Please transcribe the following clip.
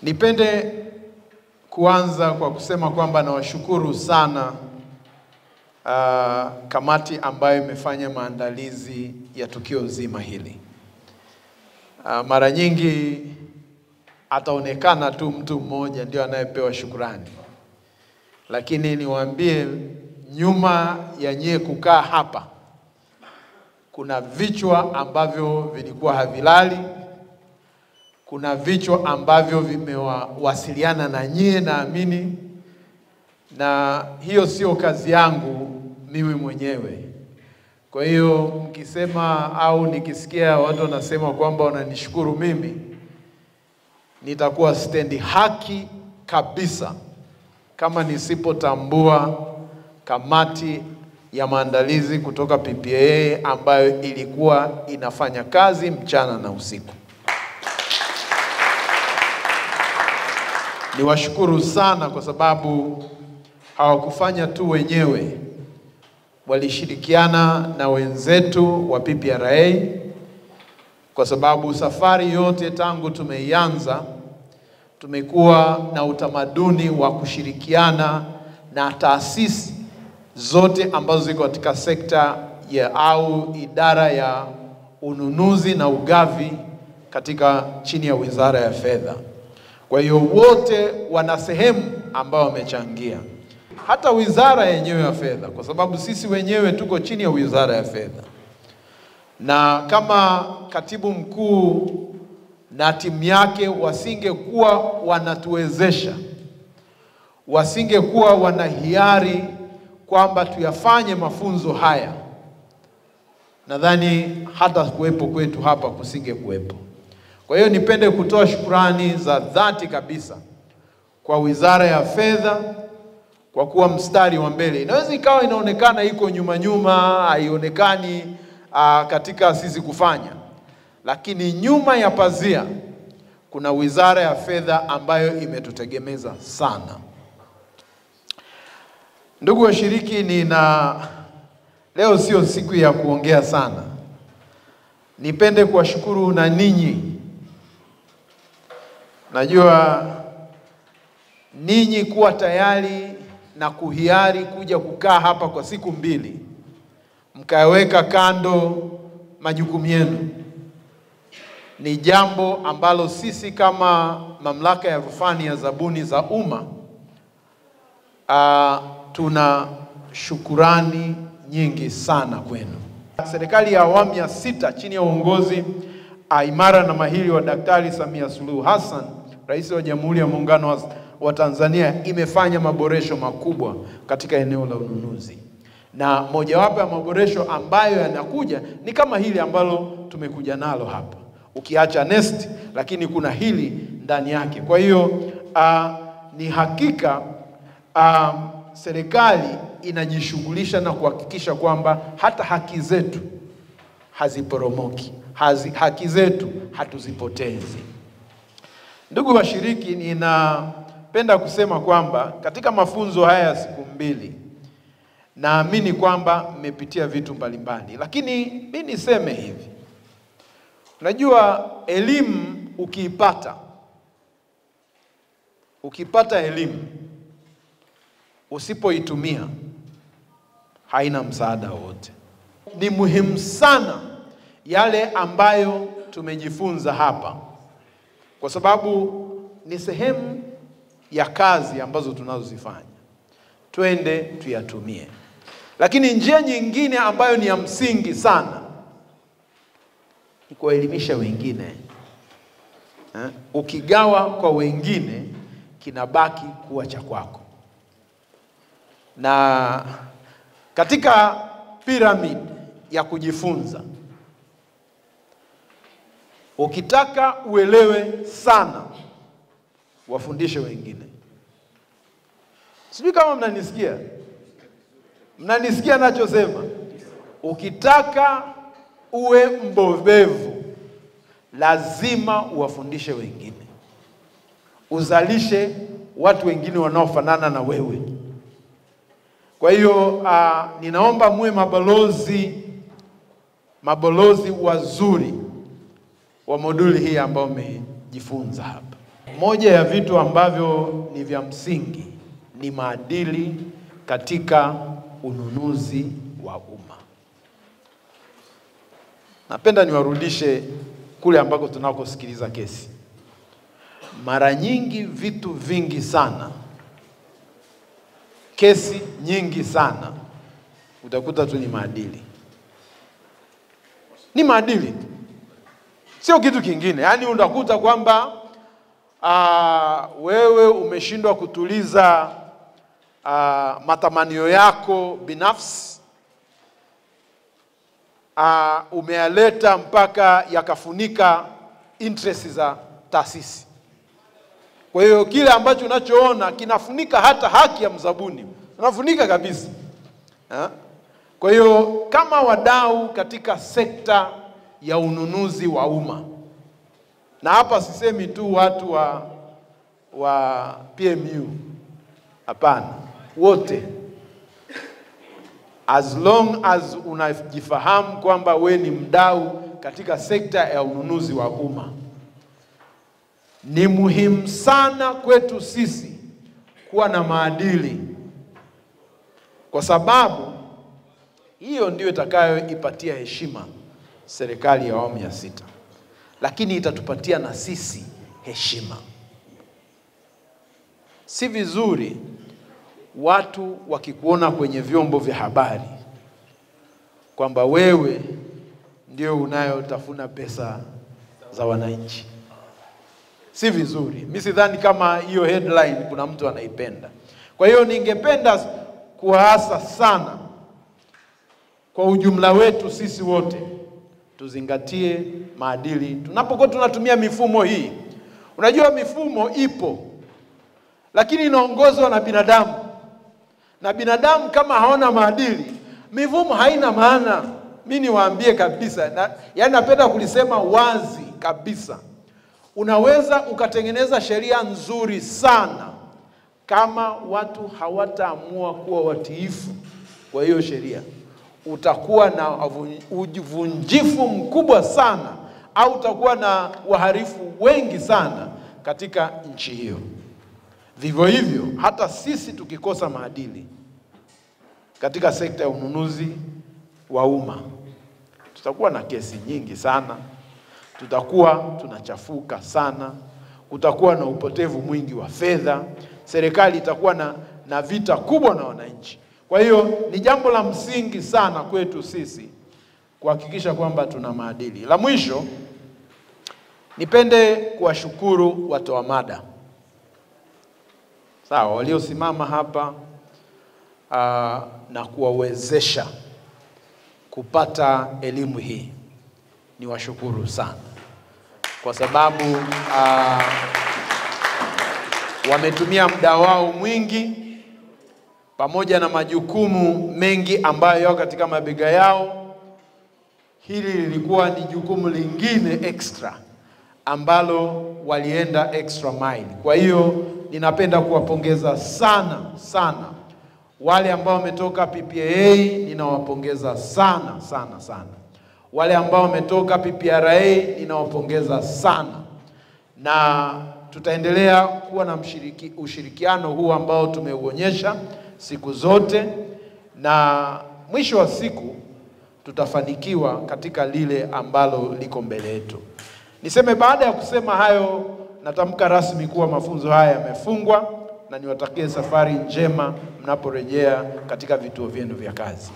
Nipende kuanza kwa kusema kwamba nawashukuru sana kamati ambayo imefanya maandalizi ya tukio zima hili. Mara nyingi ataonekana tu mtu mmoja ndio anayepewa shukrani. Lakini niwaambie, nyuma ya nyie kukaa hapa kuna vichwa ambavyo vilikuwa havilali. Kuna vichwa ambavyo vimewasiliana na nyie, naamini. Na hiyo sio kazi yangu mimi mwenyewe. Kwa hiyo mkisema au nikisikia watu wanasema kwamba wananishukuru mimi, nitakuwa stendi haki kabisa kama nisipotambua kamati ya maandalizi kutoka PPAA ambayo ilikuwa inafanya kazi mchana na usiku. Niwashukuru sana kwa sababu hawakufanya tu wenyewe, walishirikiana na wenzetu wa PPRA, kwa sababu safari yote tangu tumeianza tumekuwa na utamaduni wa kushirikiana na taasisi zote ambazo ziko katika sekta ya au idara ya ununuzi na ugavi katika chini ya Wizara ya Fedha. Kwa hiyo wote wana sehemu ambao wamechangia. Hata wizara yenyewe ya fedha, kwa sababu sisi wenyewe tuko chini ya Wizara ya Fedha. Na kama katibu mkuu na timu yake wasingekuwa wanatuwezesha, wasingekuwa wanahiari kwamba tuyafanye mafunzo haya, nadhani hata kuwepo kwetu hapa kusingekuwepo. Kwa hiyo nipende kutoa shukrani za dhati kabisa kwa Wizara ya Fedha kwa kuwa mstari wa mbele. Inaweza ikawa inaonekana iko nyuma, haionekani katika sisi kufanya. Lakini nyuma ya pazia kuna Wizara ya Fedha ambayo imetutegemeza sana. Ndugu washiriki, leo sio siku ya kuongea sana. Nipende kuwashukuru na ninyi. Najua ninyi kuwa tayari na kuhiari kuja kukaa hapa kwa siku mbili, mkaweka kando majukumu yenu, ni jambo ambalo sisi kama Mamlaka ya Rufani ya Zabuni za Umma tuna shukurani nyingi sana kwenu. Serikali ya awamu ya 6 chini ya uongozi imara na mahiri wa Daktari Samia Suluhu Hassan, Rais wa Jamhuri ya Muungano wa Tanzania, imefanya maboresho makubwa katika eneo la ununuzi. Na mojawapo ya maboresho ambayo yanakuja ni kama hili ambalo tumekuja nalo hapa. Ukiacha NeST, lakini kuna hili ndani yake. Kwa hiyo ni hakika serikali inajishughulisha na kuhakikisha kwamba hata haki zetu haziporomoki, haki zetu hatuzipotezi. Ndugu washiriki, ninapenda kusema kwamba katika mafunzo haya ya siku mbili, naamini kwamba mmepitia vitu mbalimbali. Lakini mimi niseme hivi, unajua elimu ukipata elimu usipoitumia haina msaada wote. Ni muhimu sana yale ambayo tumejifunza hapa, kwa sababu ni sehemu ya kazi ambazo tunazozifanya. Twende tuyatumie. Lakini njia nyingine ambayo ni ya msingi sana ni kuwaelimisha wengine. Ukigawa kwa wengine, kinabaki kuwa cha kwako. Na katika piramidi ya kujifunza, ukitaka uelewe sana, wafundishe wengine. Sijui kama mnanisikia. Mnanisikia nachosema? Ukitaka uwe mbobevu, lazima uwafundishe wengine. Uzalishe watu wengine wanaofanana na wewe. Kwa hiyo ninaomba muwe mabalozi wazuri wa moduli hii ambao mmejifunza hapa. Moja ya vitu ambavyo ni vya msingi ni maadili katika ununuzi wa umma. Napenda niwarudishe kule ambako tunakosikiliza kesi. Mara nyingi vitu vingi sana, kesi nyingi sana, utakuta tu ni maadili. Ni maadili, sio kitu kingine. Yaani utakuta kwamba wewe umeshindwa kutuliza matamanio yako binafsi, umealeta mpaka yakafunika interest za taasisi. Kwa hiyo kile ambacho unachoona kinafunika hata haki ya mzabuni, unafunika kabisa. Kwa hiyo kama wadau katika sekta ya ununuzi wa umma, na hapa sisemi tu watu wa PMU, hapana, wote, as long as unajifahamu kwamba we ni mdau katika sekta ya ununuzi wa umma, ni muhimu sana kwetu sisi kuwa na maadili, kwa sababu hiyo ndio itakayoipatia heshima serikali ya awamu ya 6, lakini itatupatia na sisi heshima. Si vizuri watu wakikuona kwenye vyombo vya habari kwamba wewe ndio unayotafuna pesa za wananchi. Si vizuri. Mimi sidhani kama hiyo headline kuna mtu anaipenda. Kwa hiyo ningependa kuwaasa sana kwa ujumla wetu sisi wote tuzingatie maadili tunapokuwa tunatumia mifumo hii. Unajua mifumo ipo, lakini inaongozwa na binadamu. Na binadamu kama haona maadili, mifumo haina maana. Mimi niwaambie kabisa, yaani napenda kulisema wazi kabisa. Unaweza ukatengeneza sheria nzuri sana, kama watu hawataamua kuwa watiifu kwa hiyo sheria, utakuwa na uvunjifu mkubwa sana, au utakuwa na waharifu wengi sana katika nchi hiyo. Vivyo hivyo, hata sisi tukikosa maadili katika sekta ya ununuzi wa umma, tutakuwa na kesi nyingi sana, tutakuwa tunachafuka sana, kutakuwa na upotevu mwingi wa fedha, serikali itakuwa na vita kubwa na wananchi. Kwa hiyo ni jambo la msingi sana kwetu sisi kuhakikisha kwamba tuna maadili. La mwisho, nipende kuwashukuru watoa mada. Sawa, waliosimama hapa na kuwawezesha kupata elimu hii. Niwashukuru sana kwa sababu wametumia muda wao mwingi pamoja na majukumu mengi ambayo yao katika mabega yao. Hili lilikuwa ni jukumu lingine extra ambalo walienda extra mile. Kwa hiyo ninapenda kuwapongeza sana sana wale ambao wametoka PPAA, ninawapongeza sana sana sana. Wale ambao wametoka PPRA, ninawapongeza sana. Na tutaendelea kuwa na ushirikiano huu ambao tumeuonyesha siku zote, na mwisho wa siku tutafanikiwa katika lile ambalo liko mbele yetu. Niseme baada ya kusema hayo, natamka rasmi kuwa mafunzo haya yamefungwa, na niwatakie safari njema mnaporejea katika vituo vyenu vya kazi.